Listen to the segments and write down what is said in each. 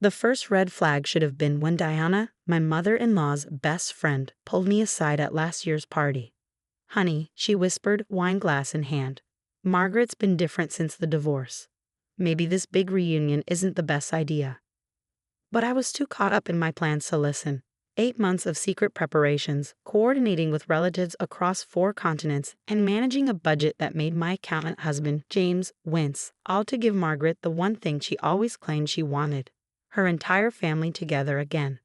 The first red flag should have been when Diana, my mother-in-law's best friend, pulled me aside at last year's party. "Honey," she whispered, wine glass in hand. "Margaret's been different since the divorce. Maybe this big reunion isn't the best idea." But I was too caught up in my plans to listen. 8 months of secret preparations, coordinating with relatives across 4 continents, and managing a budget that made my accountant husband, James, wince, all to give Margaret the one thing she always claimed she wanted: her entire family together again.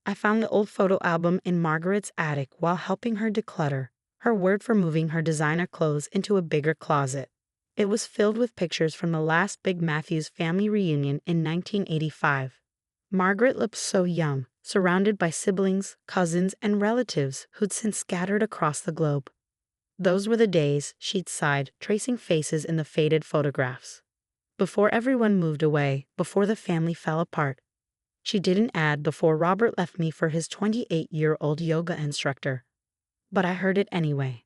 I found the old photo album in Margaret's attic while helping her declutter, her word for moving her designer clothes into a bigger closet. It was filled with pictures from the last big Matthews family reunion in 1985. Margaret looked so young, surrounded by siblings, cousins, and relatives who'd since scattered across the globe. "Those were the days," she'd sighed, tracing faces in the faded photographs. "Before everyone moved away, before the family fell apart." She didn't add before Robert left me for his 28-year-old yoga instructor. But I heard it anyway.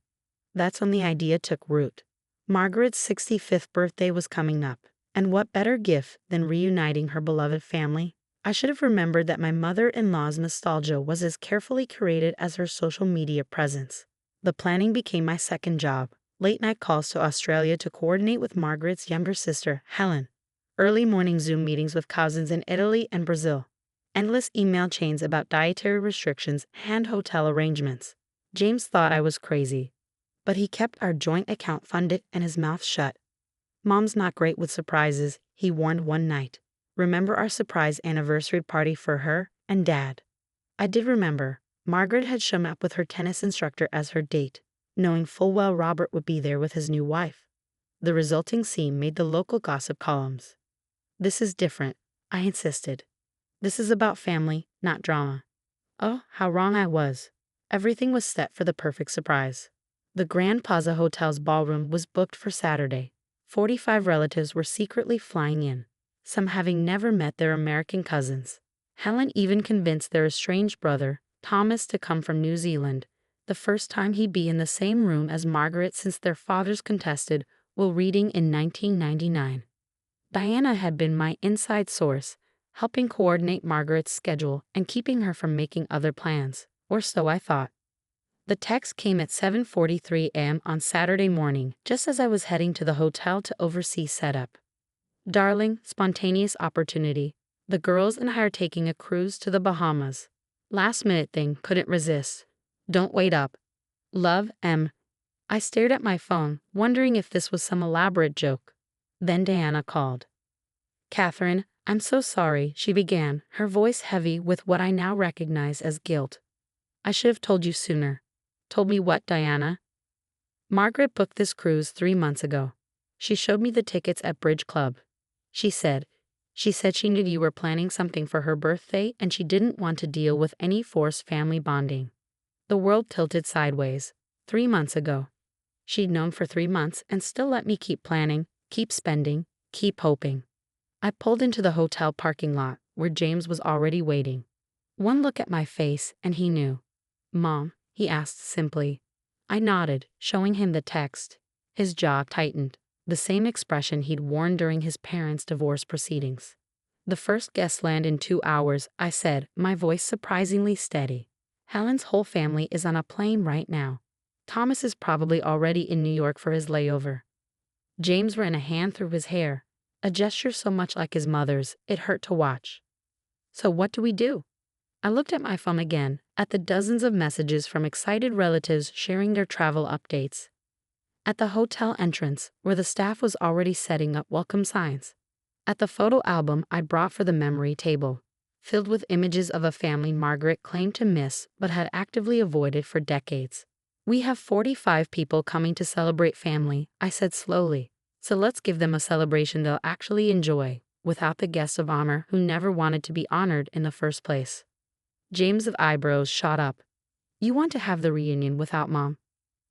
That's when the idea took root. Margaret's 65th birthday was coming up, and what better gift than reuniting her beloved family? I should have remembered that my mother-in-law's nostalgia was as carefully curated as her social media presence. The planning became my second job. Late-night calls to Australia to coordinate with Margaret's younger sister, Helen. Early morning Zoom meetings with cousins in Italy and Brazil. Endless email chains about dietary restrictions and hotel arrangements. James thought I was crazy, but he kept our joint account funded and his mouth shut. "Mom's not great with surprises," he warned one night. "Remember our surprise anniversary party for her and Dad?" I did remember. Margaret had shown up with her tennis instructor as her date, knowing full well Robert would be there with his new wife. The resulting scene made the local gossip columns. "This is different," I insisted. "This is about family, not drama." Oh, how wrong I was. Everything was set for the perfect surprise. The Grand Plaza Hotel's ballroom was booked for Saturday. 45 relatives were secretly flying in, some having never met their American cousins. Helen even convinced their estranged brother, Thomas, to come from New Zealand, the first time he'd be in the same room as Margaret since their fathers contested while reading in 1999. Diana had been my inside source, helping coordinate Margaret's schedule and keeping her from making other plans, or so I thought. The text came at 7:43 a.m. on Saturday morning, just as I was heading to the hotel to oversee setup. "Darling, spontaneous opportunity. The girls and I are taking a cruise to the Bahamas. Last minute thing, couldn't resist. Don't wait up. Love, M." I stared at my phone, wondering if this was some elaborate joke. Then Diana called. "Catherine, I'm so sorry," she began, her voice heavy with what I now recognize as guilt. "I should have told you sooner." "Told me what, Diana?" "Margaret booked this cruise 3 months ago. She showed me the tickets at Bridge Club. She said she knew you were planning something for her birthday and she didn't want to deal with any forced family bonding." The world tilted sideways. 3 months ago. She'd known for 3 months and still let me keep planning, keep spending, keep hoping. I pulled into the hotel parking lot, where James was already waiting. One look at my face and he knew. "Mom?" he asked simply. I nodded, showing him the text. His jaw tightened, the same expression he'd worn during his parents' divorce proceedings. "The first guests land in 2 hours," I said, my voice surprisingly steady. "Helen's whole family is on a plane right now. Thomas is probably already in New York for his layover." James ran a hand through his hair, a gesture so much like his mother's, it hurt to watch. "So what do we do?" I looked at my phone again, at the dozens of messages from excited relatives sharing their travel updates. At the hotel entrance, where the staff was already setting up welcome signs. At the photo album I brought for the memory table, filled with images of a family Margaret claimed to miss but had actively avoided for decades. "We have 45 people coming to celebrate family," I said slowly. "So let's give them a celebration they'll actually enjoy, without the guests of honor who never wanted to be honored in the first place." James' eyebrows shot up. "You want to have the reunion without Mom?"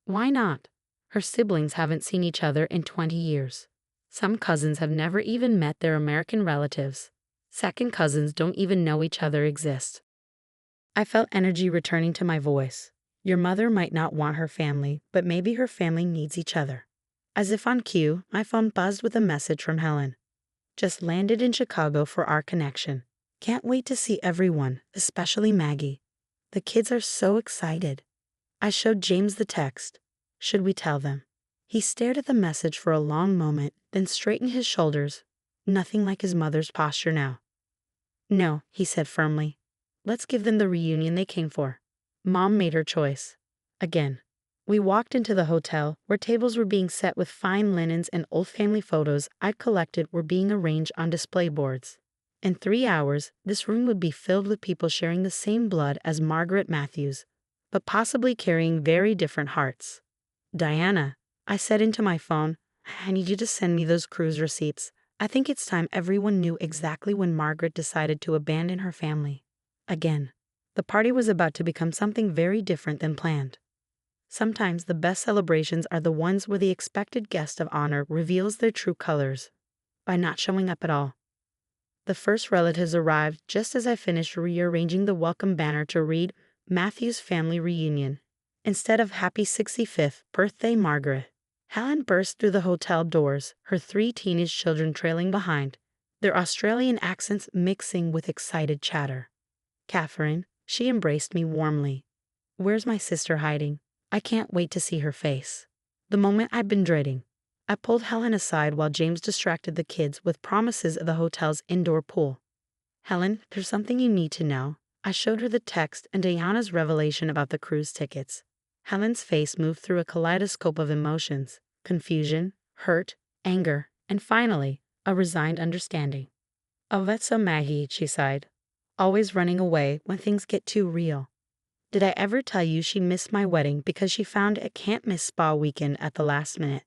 "Why not? Her siblings haven't seen each other in 20 years. Some cousins have never even met their American relatives. Second cousins don't even know each other exist." I felt energy returning to my voice. "Your mother might not want her family, but maybe her family needs each other." As if on cue, my phone buzzed with a message from Helen. "Just landed in Chicago for our connection. Can't wait to see everyone, especially Maggie. The kids are so excited. I showed James the text. Should we tell them? He stared at the message for a long moment, then straightened his shoulders. Nothing like his mother's posture now. No, he said firmly. Let's give them the reunion they came for. Mom made her choice. Again. We walked into the hotel, where tables were being set with fine linens and old family photos I'd collected were being arranged on display boards. In 3 hours, this room would be filled with people sharing the same blood as Margaret Matthews, but possibly carrying very different hearts. Diana, I said into my phone, I need you to send me those cruise receipts. I think it's time everyone knew exactly when Margaret decided to abandon her family. Again, the party was about to become something very different than planned. Sometimes the best celebrations are the ones where the expected guest of honor reveals their true colors by not showing up at all. The first relatives arrived just as I finished rearranging the welcome banner to read Matthew's Family Reunion instead of Happy 65th Birthday Margaret. Helen burst through the hotel doors, her 3 teenage children trailing behind, their Australian accents mixing with excited chatter. Catherine, she embraced me warmly. Where's my sister hiding? I can't wait to see her face. The moment I've been dreading. I pulled Helen aside while James distracted the kids with promises of the hotel's indoor pool. Helen, there's something you need to know. I showed her the text and Diana's revelation about the cruise tickets. Helen's face moved through a kaleidoscope of emotions, confusion, hurt, anger, and finally, a resigned understanding. Oh, that's so Maggie, she sighed. Always running away when things get too real. Did I ever tell you she missed my wedding because she found a can't-miss spa weekend at the last minute?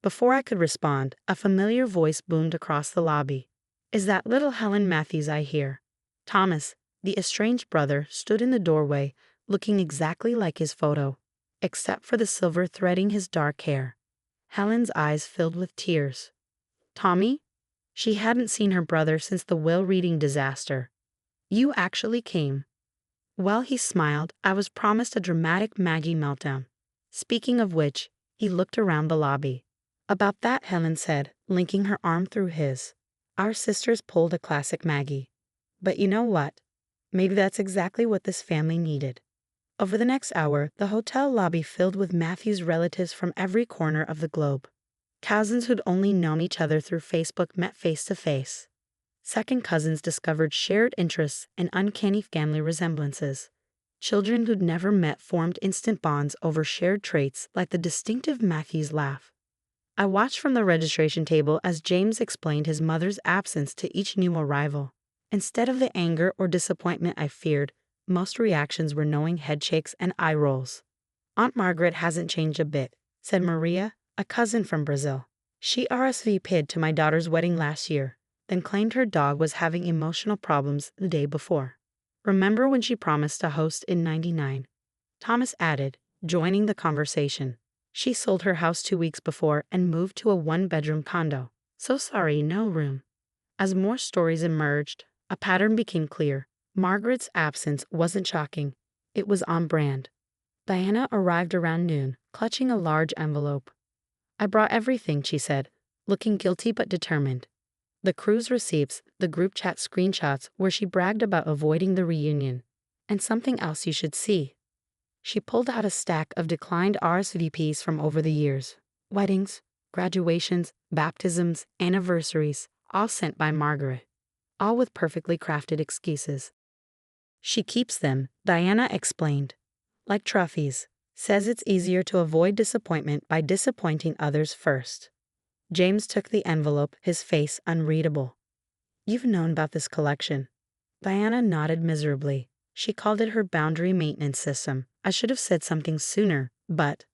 Before I could respond, a familiar voice boomed across the lobby. Is that little Helen Matthews I hear? Thomas, the estranged brother, stood in the doorway, looking exactly like his photo, except for the silver threading his dark hair. Helen's eyes filled with tears. Tommy? She hadn't seen her brother since the will-reading disaster. You actually came. Well, he smiled. I was promised a dramatic Maggie meltdown. Speaking of which, he looked around the lobby. About that, Helen said, linking her arm through his. Our sisters pulled a classic Maggie. But you know what? Maybe that's exactly what this family needed. Over the next hour, the hotel lobby filled with Matthew's relatives from every corner of the globe. Cousins who'd only known each other through Facebook met face to face. Second cousins discovered shared interests and uncanny family resemblances. Children who'd never met formed instant bonds over shared traits like the distinctive Matthews laugh. I watched from the registration table as James explained his mother's absence to each new arrival. Instead of the anger or disappointment I feared, most reactions were knowing headshakes and eye rolls. Aunt Margaret hasn't changed a bit, said Maria, a cousin from Brazil. She RSVP'd to my daughter's wedding last year, then claimed her dog was having emotional problems the day before. Remember when she promised to host in '99? Thomas added, joining the conversation. She sold her house 2 weeks before and moved to a 1-bedroom condo. So sorry, no room. As more stories emerged, a pattern became clear. Margaret's absence wasn't shocking. It was on brand. Diana arrived around noon, clutching a large envelope. I brought everything, she said, looking guilty but determined. The cruise receipts, the group chat screenshots where she bragged about avoiding the reunion, and something else you should see. She pulled out a stack of declined RSVPs from over the years. Weddings, graduations, baptisms, anniversaries, all sent by Margaret. All with perfectly crafted excuses. She keeps them, Diana explained. Like trophies. Says it's easier to avoid disappointment by disappointing others first. James took the envelope, his face unreadable. You've known about this collection. Diana nodded miserably. She called it her boundary maintenance system. I should have said something sooner, but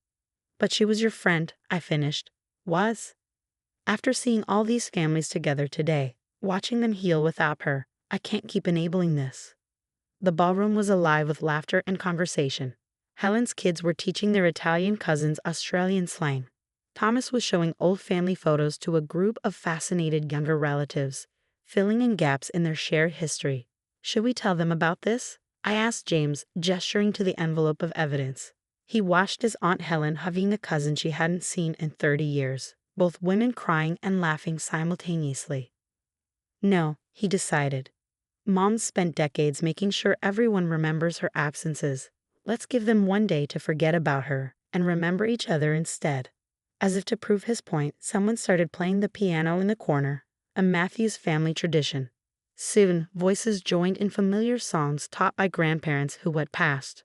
she was your friend, I finished. Was? After seeing all these families together today, watching them heal without her, I can't keep enabling this. The ballroom was alive with laughter and conversation. Helen's kids were teaching their Italian cousins Australian slang. Thomas was showing old family photos to a group of fascinated younger relatives, filling in gaps in their shared history. Should we tell them about this? I asked James, gesturing to the envelope of evidence. He watched his Aunt Helen hugging a cousin she hadn't seen in 30 years, both women crying and laughing simultaneously. No, he decided. Moms spent decades making sure everyone remembers her absences. Let's give them one day to forget about her and remember each other instead. As if to prove his point, someone started playing the piano in the corner, a Matthews family tradition. Soon, voices joined in familiar songs taught by grandparents who had passed,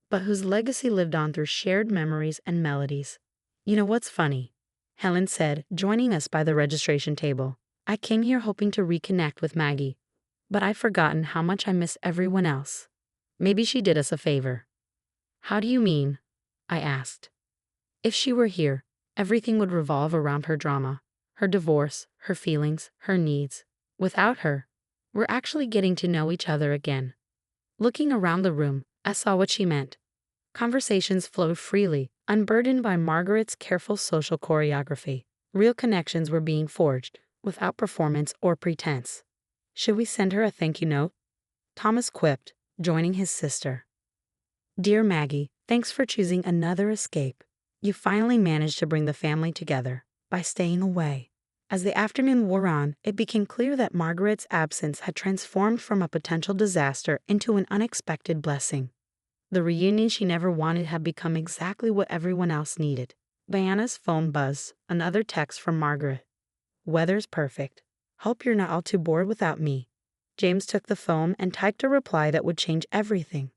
but whose legacy lived on through shared memories and melodies. You know what's funny? Helen said, joining us by the registration table. I came here hoping to reconnect with Maggie, but I've forgotten how much I miss everyone else. Maybe she did us a favor. How do you mean? I asked. If she were here, everything would revolve around her drama, her divorce, her feelings, her needs. Without her, we're actually getting to know each other again. Looking around the room, I saw what she meant. Conversations flowed freely, unburdened by Margaret's careful social choreography. Real connections were being forged, without performance or pretense. Should we send her a thank you note? Thomas quipped, joining his sister. Dear Maggie, thanks for choosing another escape. You finally managed to bring the family together by staying away. As the afternoon wore on, it became clear that Margaret's absence had transformed from a potential disaster into an unexpected blessing. The reunion she never wanted had become exactly what everyone else needed. Diana's phone buzzed, another text from Margaret. Weather's perfect. Hope you're not all too bored without me. James took the phone and typed a reply that would change everything.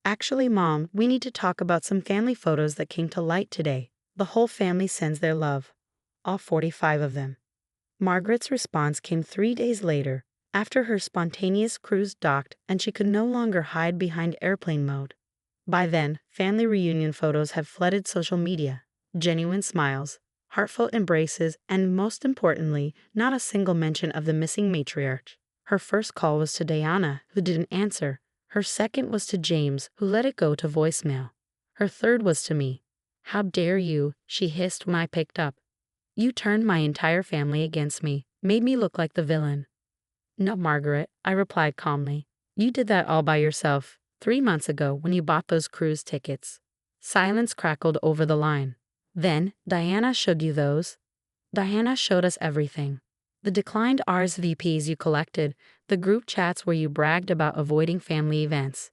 Actually, Mom, we need to talk about some family photos that came to light today. The whole family sends their love. All 45 of them. Margaret's response came 3 days later, after her spontaneous cruise docked and she could no longer hide behind airplane mode. By then, family reunion photos had flooded social media. Genuine smiles, heartfelt embraces, and most importantly, not a single mention of the missing matriarch. Her first call was to Diana, who didn't answer. Her second was to James, who let it go to voicemail. Her third was to me. How dare you, she hissed when I picked up. You turned my entire family against me, made me look like the villain. No, Margaret, I replied calmly. You did that all by yourself, 3 months ago when you bought those cruise tickets. Silence crackled over the line. Then, Diana showed you those? Diana showed us everything. The declined RSVPs you collected, the group chats where you bragged about avoiding family events.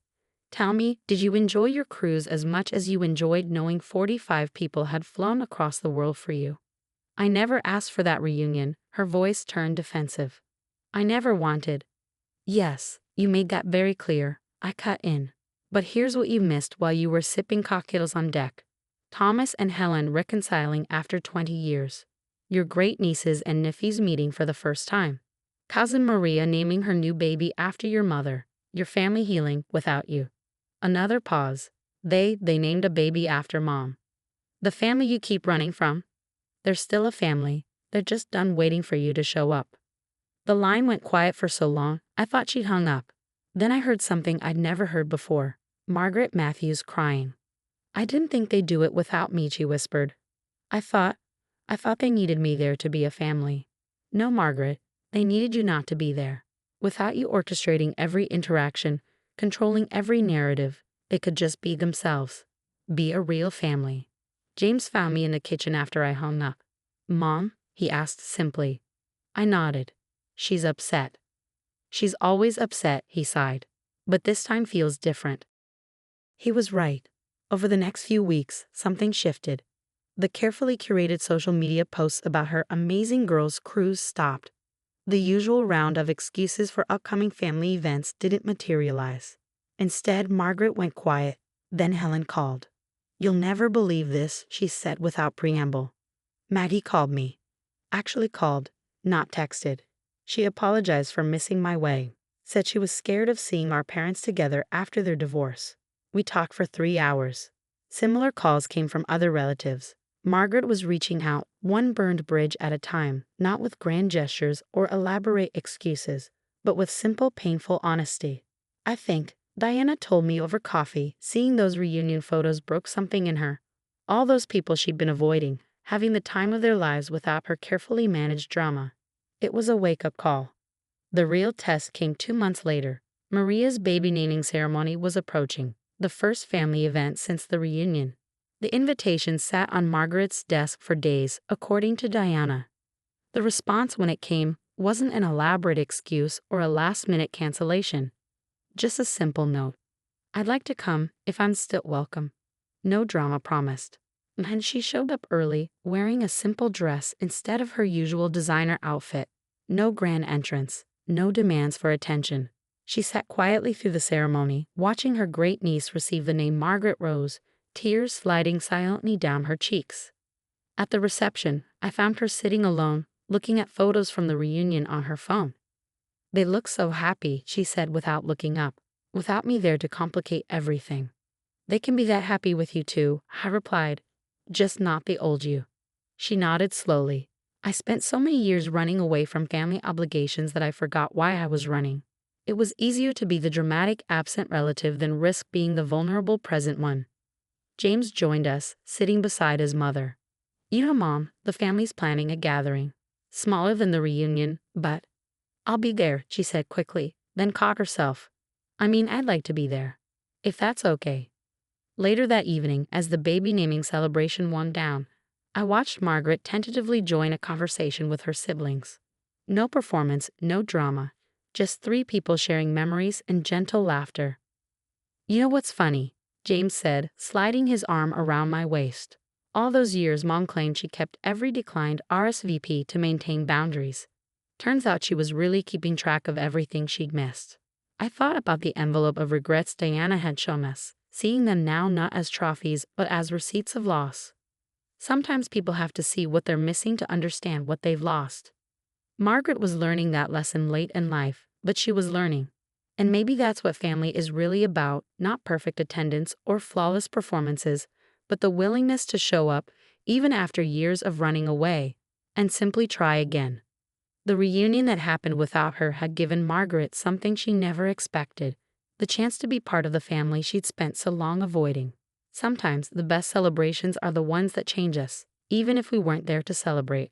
Tell me, did you enjoy your cruise as much as you enjoyed knowing 45 people had flown across the world for you? I never asked for that reunion, her voice turned defensive. I never wanted. Yes, you made that very clear, I cut in. But here's what you missed while you were sipping cocktails on deck. Thomas and Helen reconciling after 20 years. Your great nieces and nephews meeting for the first time. Cousin Maria naming her new baby after your mother. Your family healing without you. Another pause. They named a baby after Mom. The family you keep running from? They're still a family. They're just done waiting for you to show up. The line went quiet for so long, I thought she'd hung up. Then I heard something I'd never heard before. Margaret Matthews crying. I didn't think they'd do it without me, she whispered. I thought they needed me there to be a family. No, Margaret, they needed you not to be there. Without you orchestrating every interaction, controlling every narrative, they could just be themselves. Be a real family. James found me in the kitchen after I hung up. Mom? He asked simply. I nodded. She's upset. She's always upset, he sighed. But this time feels different. He was right. Over the next few weeks, something shifted. The carefully curated social media posts about her amazing girls' cruise stopped. The usual round of excuses for upcoming family events didn't materialize. Instead, Margaret went quiet. Then Helen called. You'll never believe this, she said without preamble. Maggie called me. Actually called, not texted. She apologized for missing my way. Said she was scared of seeing our parents together after their divorce. We talked for 3 hours. Similar calls came from other relatives. Margaret was reaching out, one burned bridge at a time, not with grand gestures or elaborate excuses, but with simple, painful honesty. I think, Diana told me over coffee, seeing those reunion photos broke something in her. All those people she'd been avoiding, having the time of their lives without her carefully managed drama. It was a wake-up call. The real test came 2 months later. Maria's baby naming ceremony was approaching, the first family event since the reunion. The invitation sat on Margaret's desk for days, according to Diana. The response when it came wasn't an elaborate excuse or a last-minute cancellation. Just a simple note. I'd like to come if I'm still welcome. No drama promised. And she showed up early, wearing a simple dress instead of her usual designer outfit. No grand entrance, no demands for attention. She sat quietly through the ceremony, watching her great niece receive the name Margaret Rose, tears sliding silently down her cheeks. At the reception, I found her sitting alone, looking at photos from the reunion on her phone. "They look so happy," she said without looking up, without me there to complicate everything. "They can be that happy with you too," I replied, "just not the old you." She nodded slowly. I spent so many years running away from family obligations that I forgot why I was running. It was easier to be the dramatic absent relative than risk being the vulnerable present one. James joined us, sitting beside his mother. "You know, Mom, the family's planning a gathering. Smaller than the reunion, but—" "I'll be there," she said quickly, then caught herself. "I mean, I'd like to be there. If that's okay." Later that evening, as the baby naming celebration wound down, I watched Margaret tentatively join a conversation with her siblings. No performance, no drama, just three people sharing memories and gentle laughter. "You know what's funny?" James said, sliding his arm around my waist. "All those years Mom claimed she kept every declined RSVP to maintain boundaries. Turns out she was really keeping track of everything she'd missed." I thought about the envelope of regrets Diana had shown us, seeing them now not as trophies but as receipts of loss. Sometimes people have to see what they're missing to understand what they've lost. Margaret was learning that lesson late in life, but she was learning. And maybe that's what family is really about, not perfect attendance or flawless performances, but the willingness to show up, even after years of running away, and simply try again. The reunion that happened without her had given Margaret something she never expected, the chance to be part of the family she'd spent so long avoiding. Sometimes the best celebrations are the ones that change us, even if we weren't there to celebrate.